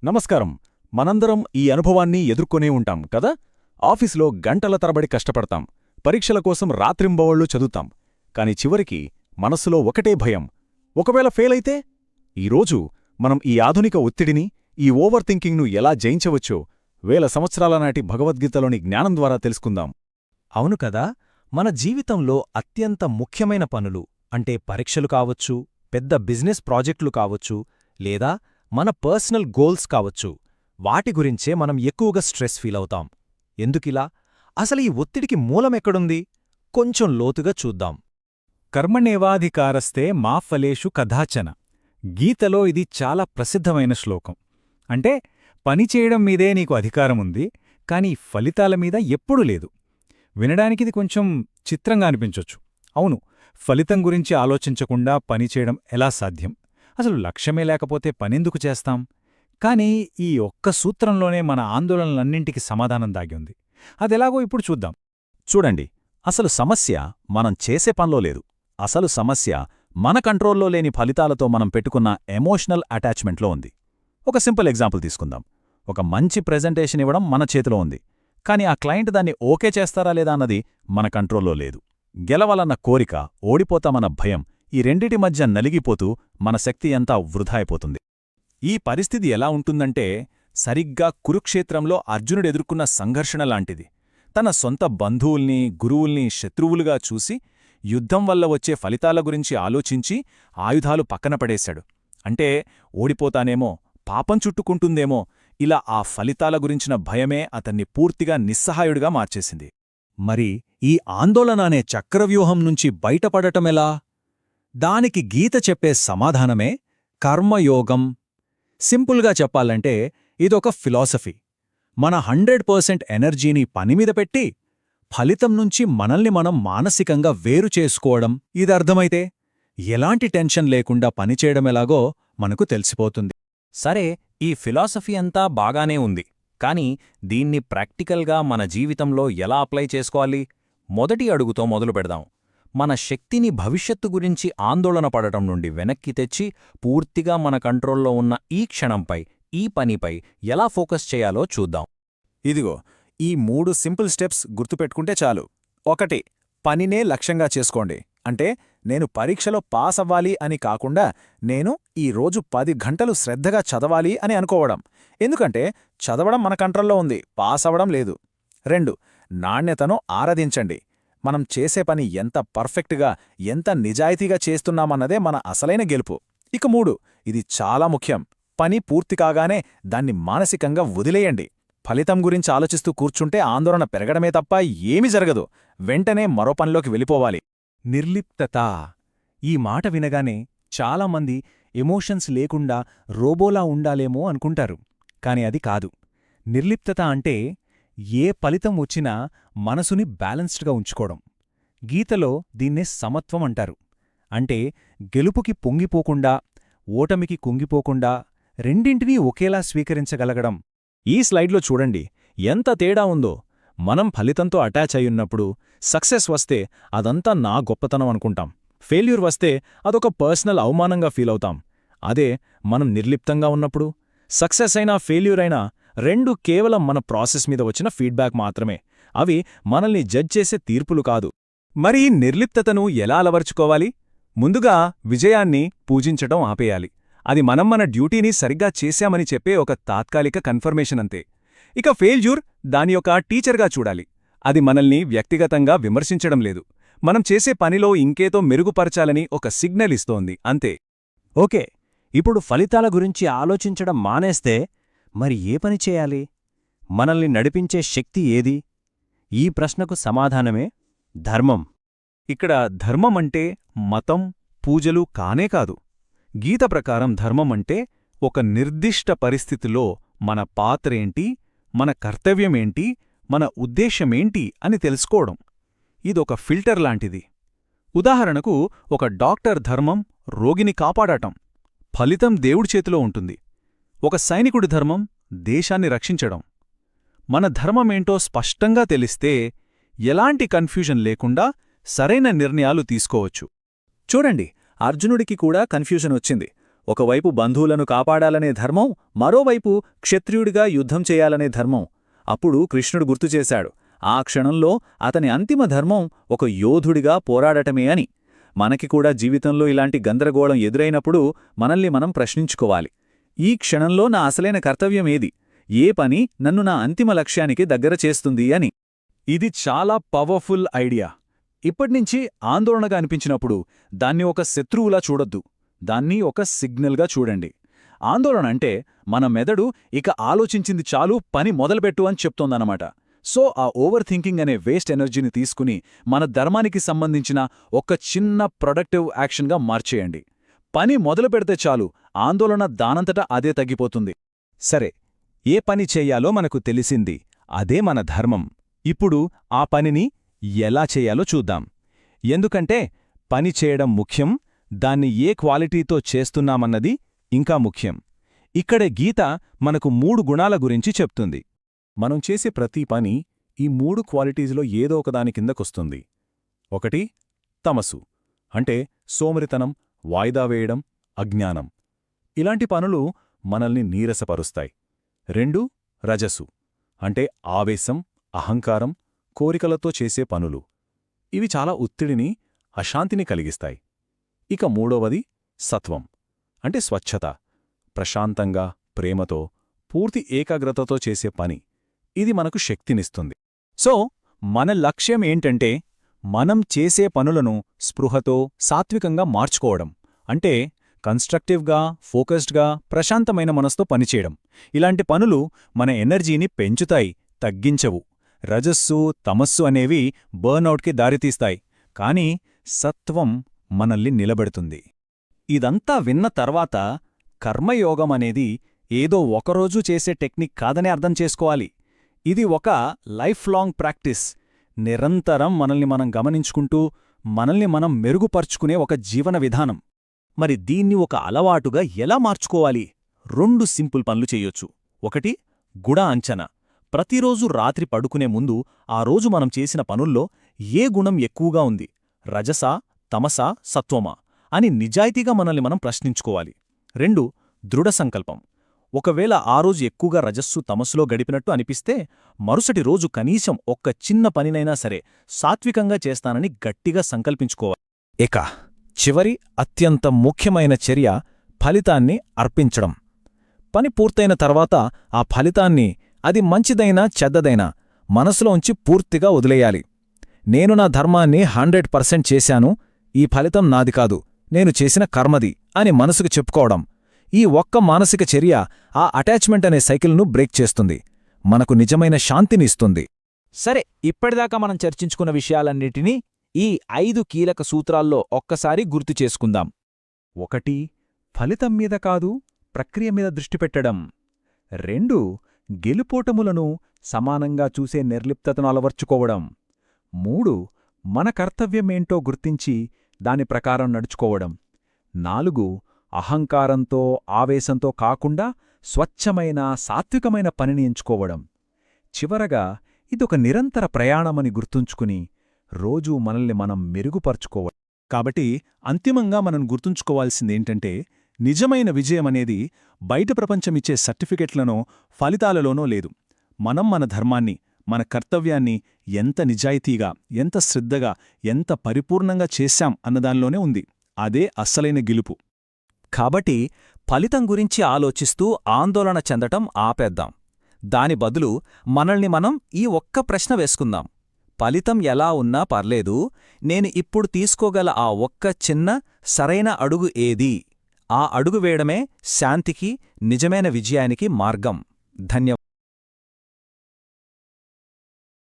నమస్కారం. మనందరం ఈ అనుభవాన్ని ఎదుర్కొనే ఉంటాం కదా. ఆఫీసులో గంటల తరబడి కష్టపడతాం, పరీక్షల కోసం రాత్రింబవళ్లు చదువుతాం. కాని చివరికి మనస్సులో ఒకటే భయం, ఒకవేళ ఫెయిలైతే. ఈరోజు మనం ఈ ఆధునిక ఒత్తిడిని, ఈ ఓవర్ థింకింగ్ను ఎలా జయించవచ్చో వేల సంవత్సరాల నాటి భగవద్గీతలోని జ్ఞానం ద్వారా తెలుసుకుందాం. అవును కదా. మన జీవితంలో అత్యంత ముఖ్యమైన పనులు అంటే పరీక్షలు కావచ్చు, పెద్ద బిజినెస్ ప్రాజెక్టులు కావచ్చు, లేదా మన పర్సనల్ గోల్స్ కావచ్చు, వాటి గురించే మనం ఎక్కువగా స్ట్రెస్ ఫీలవుతాం. ఎందుకిలా? అసలు ఈ ఒత్తిడికి మూలమెక్కడుంది? కొంచెం లోతుగా చూద్దాం. కర్మణ్యేవాధికారస్తే మా ఫలేషు కదాచన. గీతలో ఇది చాలా ప్రసిద్ధమైన శ్లోకం. అంటే పనిచేయడం మీదే నీకు అధికారముంది, కాని ఫలితాల మీద ఎప్పుడూ లేదు. వినడానికిది కొంచెం చిత్రంగా అనిపించొచ్చు. అవును, ఫలితం గురించి ఆలోచించకుండా పనిచేయడం ఎలా సాధ్యం? అసలు లక్ష్యమే లేకపోతే పనెందుకు చేస్తాం? కాని ఈ ఒక్క సూత్రంలోనే మన ఆందోళనలన్నింటికి సమాధానం దాగి ఉంది. అదెలాగో ఇప్పుడు చూద్దాం. చూడండి, అసలు సమస్య మనం చేసే పనిలో లేదు. అసలు సమస్య మన కంట్రోల్లో లేని ఫలితాలతో మనం పెట్టుకున్న ఎమోషనల్ అటాచ్మెంట్లో ఉంది. ఒక సింపుల్ ఎగ్జాంపుల్ తీసుకుందాం. ఒక మంచి ప్రెజెంటేషన్ ఇవ్వడం మన చేతిలో ఉంది, కాని ఆ క్లయింట్ దాన్ని ఓకే చేస్తారా లేదా అన్నది మన కంట్రోల్లో లేదు. గెలవాలన్న కోరిక, ఓడిపోతామన్న భయం, ఈ రెండిటి మధ్య నలిగిపోతూ మన శక్తి అంతా వృధా అయిపోతుంది. ఈ పరిస్థితి ఎలా ఉంటుందంటే, సరిగ్గా కురుక్షేత్రంలో అర్జునుడెదుర్కొన్న సంఘర్షణ లాంటిది. తన సొంత బంధువుల్ని, గురువుల్ని శత్రువులుగా చూసి, యుద్ధం వల్ల వచ్చే ఫలితాల గురించి ఆలోచించి ఆయుధాలు పక్కన పడేశాడు. అంటే ఓడిపోతానేమో, పాపం చుట్టుకుంటుందేమో, ఇలా ఆ ఫలితాల గురించిన భయమే అతన్ని పూర్తిగా నిస్సహాయుడిగా మార్చేసింది. మరి ఈ ఆందోళన అనే చక్రవ్యూహం నుంచి బయటపడటమెలా? దానికి గీత చెప్పే సమాధానమే కర్మయోగం. సింపుల్గా చెప్పాలంటే ఇదొక ఫిలాసఫీ. మన 100% ఎనర్జీని పనిమీద పెట్టి ఫలితం నుంచి మనల్ని మనం మానసికంగా వేరు చేసుకోవడం. ఇదర్థమైతే ఎలాంటి టెన్షన్ లేకుండా పనిచేయడమెలాగో మనకు తెలిసిపోతుంది. సరే, ఈ ఫిలాసఫీ అంతా బాగానే ఉంది, కాని దీన్ని ప్రాక్టికల్గా మన జీవితంలో ఎలా అప్లై చేసుకోవాలి? మొదటి అడుగుతో మొదలు పెడదాం. మన శక్తిని భవిష్యత్తు గురించి ఆందోళన పడటం నుండి వెనక్కి తెచ్చి, పూర్తిగా మన కంట్రోల్లో ఉన్న ఈ క్షణంపై, ఈ పనిపై ఎలా ఫోకస్ చేయాలో చూద్దాం. ఇదిగో, ఈ 3 సింపుల్ స్టెప్స్ గుర్తుపెట్టుకుంటే చాలు. 1. పనినే లక్ష్యంగా చేసుకోండి. అంటే నేను పరీక్షలో పాస్ అవ్వాలి అని కాకుండా, నేను ఈరోజు 10 గంటలు శ్రద్ధగా చదవాలి అని అనుకోవడం. ఎందుకంటే చదవడం మన కంట్రోల్లో ఉంది, పాస్ అవ్వడం లేదు. 2. నాణ్యతను ఆరాధించండి. మనం చేసే పని ఎంత పర్ఫెక్ట్గా, ఎంత నిజాయితీగా చేస్తున్నామన్నదే మన అసలైన గెలుపు. ఇక 3, ఇది చాలా ముఖ్యం, పని పూర్తి కాగానే దాన్ని మానసికంగా వదిలేయండి. ఫలితం గురించి ఆలోచిస్తూ కూర్చుంటే ఆందోళన పెరగడమే తప్ప ఏమీ జరగదు. వెంటనే మరో పనిలోకి వెళ్ళిపోవాలి. నిర్లిప్తత. ఈ మాట వినగానే చాలామంది ఎమోషన్స్ లేకుండా రోబోలా ఉండాలేమో అనుకుంటారు. కాని అది కాదు. నిర్లిప్తత అంటే ఏ ఫలితం వచ్చినా మనసుని బ్యాలెన్స్డ్గా ఉంచుకోవడం. గీతలో దీన్నే సమత్వం అంటారు. అంటే గెలుపుకి పొంగిపోకుండా, ఓటమికి కుంగిపోకుండా రెండింటినీ ఒకేలా స్వీకరించగలగడం. ఈ స్లైడ్లో చూడండి, ఎంత తేడా ఉందో. మనం ఫలితంతో అటాచ్ అయ్యున్నప్పుడు సక్సెస్ వస్తే అదంతా నా గొప్పతనం అనుకుంటాం. ఫెయిల్యూర్ వస్తే అదొక పర్సనల్ అవమానంగా ఫీలవుతాం. అదే మనం నిర్లిప్తంగా ఉన్నప్పుడు సక్సెస్ అయినా ఫెయిల్యూర్ అయినా రెండు కేవలం మన ప్రాసెస్ మీద వచ్చిన ఫీడ్బ్యాక్ మాత్రమే. అవి మనల్ని జడ్జ్ చేసే తీర్పులు కాదు. మరి నిర్లిప్తతను ఎలా అలవర్చుకోవాలి? ముందుగా విజయాన్ని పూజించటం ఆపేయాలి. అది మనం మన డ్యూటీని సరిగ్గా చేశామని చెప్పే ఒక తాత్కాలిక కన్ఫర్మేషన్ అంతే. ఇక ఫెయిల్యూర్ దాని యొక్క టీచర్గా చూడాలి. అది మనల్ని వ్యక్తిగతంగా విమర్శించడం లేదు, మనం చేసే పనిలో ఇంకేతో మెరుగుపరచాలని ఒక సిగ్నల్ ఇస్తోంది, అంతే. ఓకే, ఇప్పుడు ఫలితాల గురించి ఆలోచించడం మానేస్తే మరి ఏ పని చేయాలి? మనల్ని నడిపించే శక్తి ఏది? ఈ ప్రశ్నకు సమాధానమే ధర్మం. ఇక్కడ ధర్మం అంటే మతం, పూజలు కానే కాదు. గీత ప్రకారం ధర్మం అంటే ఒక నిర్దిష్ట పరిస్థితిలో మన పాత్రేంటి, మన కర్తవ్యమేంటి, మన ఉద్దేశమేంటి అని తెలుసుకోవడం. ఇదొక ఫిల్టర్ లాంటిది. ఉదాహరణకు, ఒక డాక్టర్ ధర్మం రోగిని కాపాడటం. ఫలితం దేవుడి చేతిలో ఉంటుంది. ఒక సైనికుడి ధర్మం దేశాన్ని రక్షించడం. మన ధర్మమేంటో స్పష్టంగా తెలిస్తే ఎలాంటి కన్ఫ్యూజన్ లేకుండా సరైన నిర్ణయాలు తీసుకోవచ్చు. చూడండి, అర్జునుడికి కూడా కన్ఫ్యూజన్ వచ్చింది. ఒకవైపు బంధువులను కాపాడాలనే ధర్మం, మరోవైపు క్షత్రియుడిగా యుద్ధం చేయాలనే ధర్మం. అప్పుడు కృష్ణుడు గుర్తుచేశాడు, ఆ క్షణంలో అతని అంతిమ ధర్మం ఒక యోధుడిగా పోరాడటమే అని. మనకి కూడా జీవితంలో ఇలాంటి గందరగోళం ఎదురైనప్పుడు మనల్ని మనం ప్రశ్నించుకోవాలి, ఈ క్షణంలో నా అసలైన కర్తవ్యమేది, ఏ పని నన్ను నా అంతిమ లక్ష్యానికి దగ్గర చేస్తుంది అని. ఇది చాలా పవర్ఫుల్ ఐడియా. ఇప్పటినుంచి ఆందోళనగా అనిపించినప్పుడు దాన్ని ఒక శత్రువులా చూడొద్దు, దాన్ని ఒక సిగ్నల్గా చూడండి. ఆందోళన అంటే మన మెదడు ఇక ఆలోచించింది చాలు, పని మొదలుపెట్టు అని చెప్తోందన్నమాట. సో ఆ ఓవర్ థింకింగ్ అనే వేస్ట్ ఎనర్జీని తీసుకుని మన ధర్మానికి సంబంధించిన ఒక చిన్న ప్రొడక్టివ్ యాక్షన్గా మార్చేయండి. పని మొదలు పెడితే చాలు, ఆందోళన దానంతటా అదే తగ్గిపోతుంది. సరే, ఏ పని చెయ్యాలో మనకు తెలిసింది, అదే మన ధర్మం. ఇప్పుడు ఆ పనిని ఎలా చెయ్యాలో చూద్దాం. ఎందుకంటే పని చేయడం ముఖ్యం, దాన్ని ఏ క్వాలిటీతో చేస్తున్నామన్నది ఇంకా ముఖ్యం. ఇక్కడే గీత మనకు 3 గుణాల గురించి చెప్తుంది. మనం చేసే ప్రతి పని ఈ 3 క్వాలిటీస్లో ఏదో ఒకదాని కిందకొస్తుంది. 1 తమసు, అంటే సోమరితనం, వాయిదా వేయడం, అజ్ఞానం. ఇలాంటి పనులు మనల్ని నీరసపరుస్తాయి. 2 రజసు, అంటే ఆవేశం, అహంకారం, కోరికలతో చేసే పనులు. ఇవి చాలా ఒత్తిడిని, అశాంతిని కలిగిస్తాయి. ఇక 3వది సత్వం, అంటే స్వచ్ఛత, ప్రశాంతంగా, ప్రేమతో, పూర్తి ఏకాగ్రతతో చేసే పని. ఇది మనకు శక్తినిస్తుంది. సో మన లక్ష్యం ఏంటంటే మనం చేసే పనులను స్పృహతో, సాత్వికంగా మార్చుకోవడం. అంటే కన్స్ట్రక్టివ్గా, ఫోకస్డ్గా, ప్రశాంతమైన మనసుతో పనిచేయడం. ఇలాంటి పనులు మన ఎనర్జీని పెంచుతాయి, తగ్గించవు. రజస్సు, తమస్సు అనేవి బర్నౌట్కి దారితీస్తాయి, కానీ సత్వం మనల్ని నిలబెడుతుంది. ఇదంతా విన్న తర్వాత కర్మయోగమనేది ఏదో ఒకరోజు చేసే టెక్నిక్ కాదనే అర్థం చేసుకోవాలి. ఇది ఒక లైఫ్ లాంగ్ ప్రాక్టీస్. నిరంతరం మనల్ని మనం గమనించుకుంటూ, మనల్ని మనం మెరుగుపర్చుకునే ఒక జీవన విధానం. మరి దీన్ని ఒక అలవాటుగా ఎలా మార్చుకోవాలి? 2 సింపుల్ పనులు చెయ్యొచ్చు. 1 గుణ అంచనా. ప్రతిరోజు రాత్రి పడుకునే ముందు ఆ రోజు మనం చేసిన పనుల్లో ఏ గుణం ఎక్కువగా ఉంది, రజసా, తమసా, సత్వమా అని నిజాయితీగా మనల్ని మనం ప్రశ్నించుకోవాలి. 2 దృఢ సంకల్పం. ఒకవేళ ఆ రోజు ఎక్కువగా రజస్సు, తమస్సులో గడిపినట్టు అనిపిస్తే మరుసటి రోజు కనీసం ఒక్క చిన్న పనినైనా సరే సాత్వికంగా చేస్తానని గట్టిగా సంకల్పించుకోవాలి. ఇక చివరి అత్యంత ముఖ్యమైన చర్య ఫలితాన్ని అర్పించడం. పని పూర్తయిన తర్వాత ఆ ఫలితాన్ని, అది మంచిదైనా చెడ్డదైనా, మనసులోంచి పూర్తిగా వదిలేయాలి. నేను నా ధర్మాన్ని 100% చేశాను, ఈ ఫలితం నాది కాదు, నేను చేసిన కర్మది అని మనసుకు చెప్పుకోవడం. ఈ ఒక్క మానసిక చర్య ఆ అటాచ్మెంట్ అనే సైకిల్ను బ్రేక్ చేస్తుంది, మనకు నిజమైన శాంతిని ఇస్తుంది. సరే, ఇప్పటిదాకా మనం చర్చించుకున్న విషయాలన్నిటినీ ఈ 5 కీలక సూత్రాల్లో ఒక్కసారి గుర్తు చేసుకుందాం. 1 ఫలితం మీద కాదు, ప్రక్రియ మీద దృష్టి పెట్టడం. 2 గెలుపోటములను సమానంగా చూసే నిర్లిప్తతను అలవర్చుకోవడం. 3 మన కర్తవ్యమేంటో గుర్తించి దాని ప్రకారం నడుచుకోవడం. 4 అహంకారంతో, ఆవేశంతో కాకుండా స్వచ్ఛమైన, సాత్వికమైన పనిని ఎంచుకోవడం. చివరగా ఇదొక నిరంతర ప్రయాణమని గుర్తుంచుకుని రోజూ మనల్ని మనం మెరుగుపరుచుకోవడం. కాబట్టి అంతిమంగా మనం గుర్తుంచుకోవాల్సిందేంటంటే, నిజమైన విజయమనేది బయట ప్రపంచమిచ్చే సర్టిఫికెట్లనో, ఫలితాలలోనో లేదు. మనం మన ధర్మాన్ని, మన కర్తవ్యాన్ని ఎంత నిజాయితీగా, ఎంత శ్రద్ధగా, ఎంత పరిపూర్ణంగా చేశాం అన్నదానిలోనే ఉంది. అదే అస్సలైన గెలుపు. కాబట్టి ఫలితం గురించి ఆలోచిస్తూ ఆందోళన చెందటం ఆపేద్దాం. దాని బదులు మనల్ని మనం ఈ ఒక్క ప్రశ్న వేసుకుందాం. ఫలితం ఎలా ఉన్నా పర్లేదు, నేను ఇప్పుడు తీసుకోగల ఆ ఒక్క చిన్న, సరైన అడుగు ఏది? ఆ అడుగు వేయడమే శాంతికి, నిజమైన విజయానికి మార్గం. ధన్యవాదాలు.